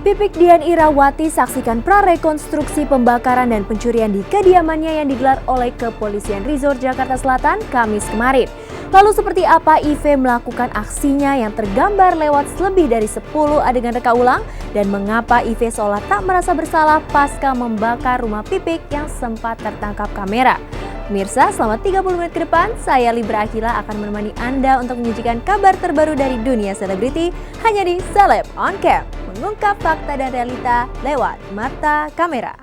Pipik Dian Irawati saksikan prarekonstruksi pembakaran dan pencurian di kediamannya yang digelar oleh Kepolisian Resort Jakarta Selatan Kamis kemarin. Lalu seperti apa IV melakukan aksinya yang tergambar lewat lebih dari 10 adegan reka ulang dan mengapa IV seolah tak merasa bersalah pasca membakar rumah Pipik yang sempat tertangkap kamera. Pemirsa, selama 30 menit ke depan, saya Libra Akila akan menemani Anda untuk menyajikan kabar terbaru dari dunia selebriti hanya di Celeb On Cam, mengungkap fakta dan realita lewat mata kamera.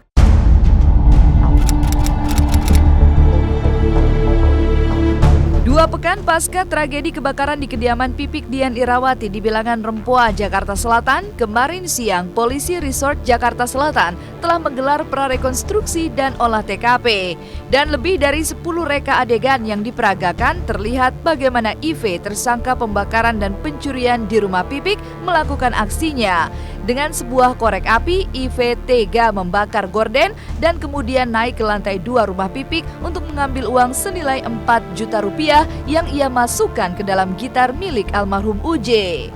Dua pekan pasca tragedi kebakaran di kediaman Pipik Dian Irawati di Bilangan Rempoa, Jakarta Selatan, kemarin siang Polisi Resort Jakarta Selatan telah menggelar prarekonstruksi dan olah TKP. Dan lebih dari 10 reka adegan yang diperagakan terlihat bagaimana IV tersangka pembakaran dan pencurian di rumah Pipik melakukan aksinya. Dengan sebuah korek api, IV tega membakar gorden dan kemudian naik ke lantai 2 rumah Pipik untuk mengambil uang senilai 4 juta rupiah yang ia masukkan ke dalam gitar milik almarhum UJ.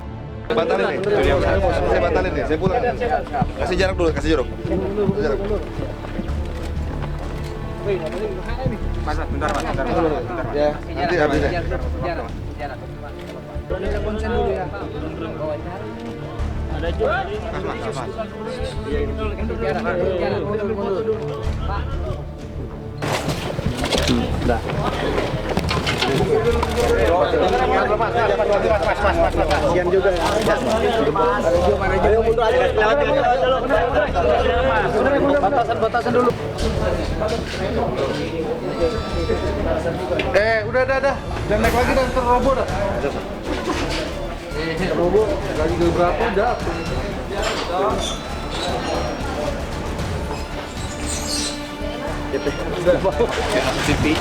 Batalin nih, saya batalin nih, saya pulang. Kasih jarak dulu, kasih jarak. Bentar. Ya, nanti habis deh. Ada konsen dulu ya. Ada juga. Udah. Sian juga ya. Ayo mundur aja. Batasan dulu. Udah. Dan naik lagi dan terroboh dah. Terroboh lagi ke berapa udah. Pipi.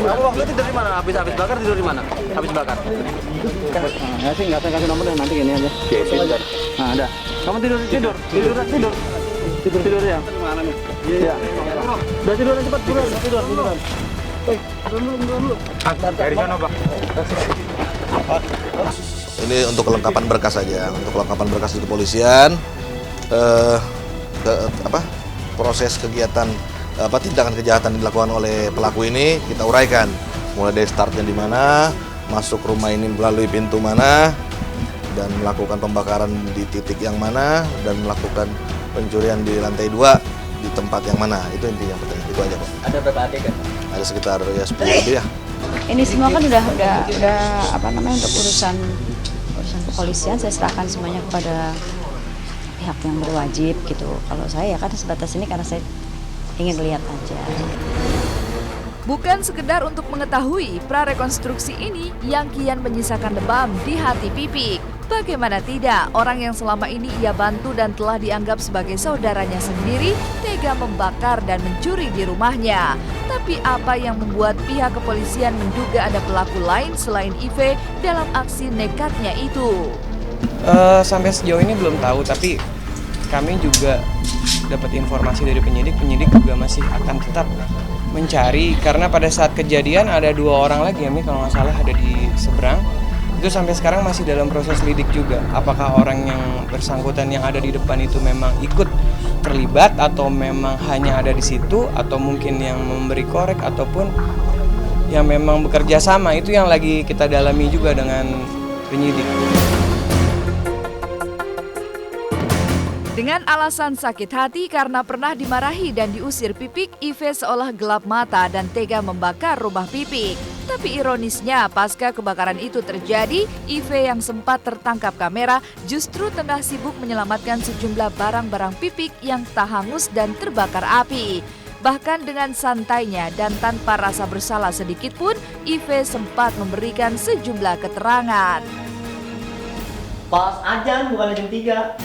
Kamu waktu tidur di mana? Habis bakar tidur di mana? Habis bakar. Nggak sih, nggak usah kasih nomor deh, nanti gini aja. Nah, ada. Kamu tidur ya. Mana nih? Iya. Udah tidur cepat tiduran. Turun dulu. Dari sana, Pak. Ini untuk kelengkapan berkas saja, untuk kelengkapan berkas di kepolisian, proses kegiatan tindakan kejahatan yang dilakukan oleh pelaku ini kita uraikan, mulai dari startnya di mana, masuk rumah ini melalui pintu mana, dan melakukan pembakaran di titik yang mana, dan melakukan pencurian di lantai 2 di tempat yang mana, itu intinya penting, itu aja Pak. Ada berapa adegan? Ada sekitar 10 lebih ya. Ini semua kan udah untuk urusan kepolisian, saya serahkan semuanya kepada pihak yang berwajib gitu. Kalau saya kan sebatas ini karena saya ingin lihat aja. Bukan sekedar untuk mengetahui, prarekonstruksi ini yang kian menyisakan lebam di hati Pipik. Bagaimana tidak, orang yang selama ini ia bantu dan telah dianggap sebagai saudaranya sendiri tega membakar dan mencuri di rumahnya. Tapi apa yang membuat pihak kepolisian menduga ada pelaku lain selain IV dalam aksi nekatnya itu? Sampai sejauh ini belum tahu, tapi kami juga dapat informasi dari penyidik juga masih akan tetap mencari, karena pada saat kejadian ada 2 orang lagi ya, kalau nggak salah ada di seberang. Itu sampai sekarang masih dalam proses lidik juga. Apakah orang yang bersangkutan yang ada di depan itu memang ikut terlibat atau memang hanya ada di situ, atau mungkin yang memberi korek ataupun yang memang bekerja sama, itu yang lagi kita dalami juga dengan penyidik. Dengan alasan sakit hati karena pernah dimarahi dan diusir Pipik, IV seolah gelap mata dan tega membakar rumah Pipik. Tapi ironisnya, pasca kebakaran itu terjadi, IV yang sempat tertangkap kamera justru tengah sibuk menyelamatkan sejumlah barang-barang Pipik yang tak hangus dan terbakar api. Bahkan dengan santainya dan tanpa rasa bersalah sedikit pun, IV sempat memberikan sejumlah keterangan. Pas ajan bukan jam 3.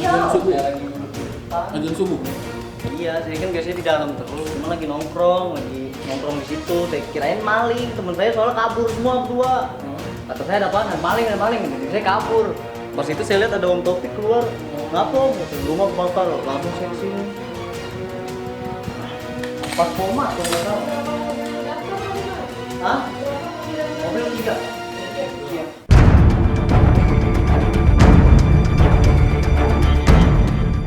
Azan subuh. Iya, saya kan biasanya di dalam terus, cuma lagi nongkrong di situ. Saya kirain maling, teman saya soalnya kabur semua berdua. Kata saya ada apaan? Maling. Jadi saya kabur. Pas itu saya lihat ada Om Taufik keluar. Ngapa? Rumah bakar. Langsung saya kesini. Pas koma, Hah? Mobil juga.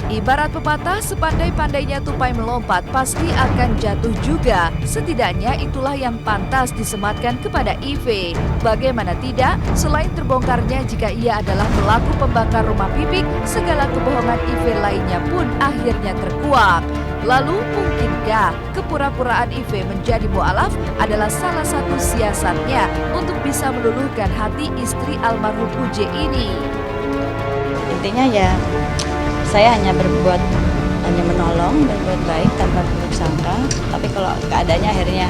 Ibarat pepatah, sepandai-pandainya tupai melompat pasti akan jatuh juga. Setidaknya itulah yang pantas disematkan kepada IV. Bagaimana tidak, selain terbongkarnya jika ia adalah pelaku pembakar rumah Pipik, segala kebohongan IV lainnya pun akhirnya terkuak. Lalu mungkinkah kepura-puraan IV menjadi mualaf adalah salah satu siasatnya untuk bisa meluluhkan hati istri almarhum UJ ini? Intinya ya saya hanya menolong, berbuat baik tanpa buruk sangka. Tapi kalau keadaannya akhirnya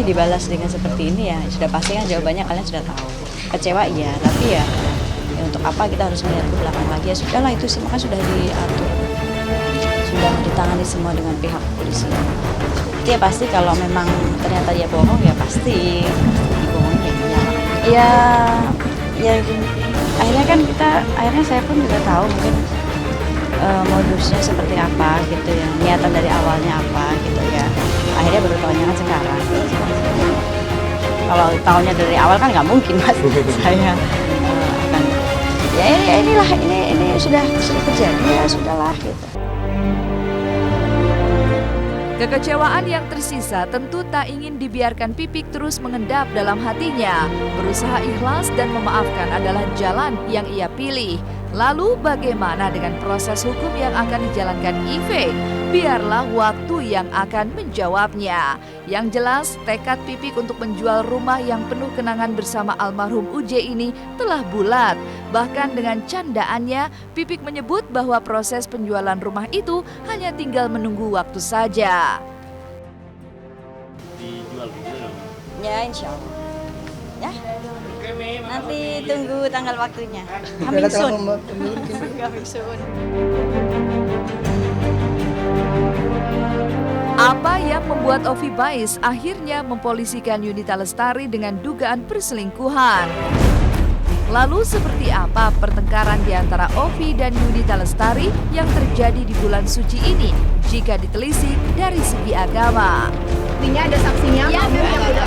dibalas dengan seperti ini ya sudah pasti kan jawabannya kalian sudah tahu. Kecewa iya, tapi ya untuk apa kita harus melihat ke belakang lagi? Ya sudahlah, itu semua kan sudah diatur, sudah ditangani semua dengan pihak polisi. Dia pasti kalau memang ternyata dia bohong ya pasti dibohongin ya akhirnya saya pun juga tahu mungkin modusnya seperti apa gitu ya, niatan dari awalnya apa gitu ya, akhirnya baru tahunya kan sekarang. Kalau tahunya dari awal kan nggak mungkin mas saya akan ya ini sudah terjadi ya sudahlah gitu. Kekecewaan yang tersisa tentu tak ingin dibiarkan Pipik terus mengendap dalam hatinya. Berusaha ikhlas dan memaafkan adalah jalan yang ia pilih. Lalu bagaimana dengan proses hukum yang akan dijalankan IV? Biarlah waktu yang akan menjawabnya. Yang jelas, tekad Pipik untuk menjual rumah yang penuh kenangan bersama almarhum UJ ini telah bulat. Bahkan dengan candaannya, Pipik menyebut bahwa proses penjualan rumah itu hanya tinggal menunggu waktu saja. Dijual gitu. Ya insya Allah. Ya. Nanti tunggu tanggal waktunya. Coming soon. Coming soon. Apa yang membuat Ovi Bais akhirnya mempolisikan Yunita Lestari dengan dugaan perselingkuhan? Lalu seperti apa pertengkaran di antara Ovi dan Yunita Lestari yang terjadi di bulan suci ini jika ditelisik dari segi agama? Ini ada saksinya? Ya, ada.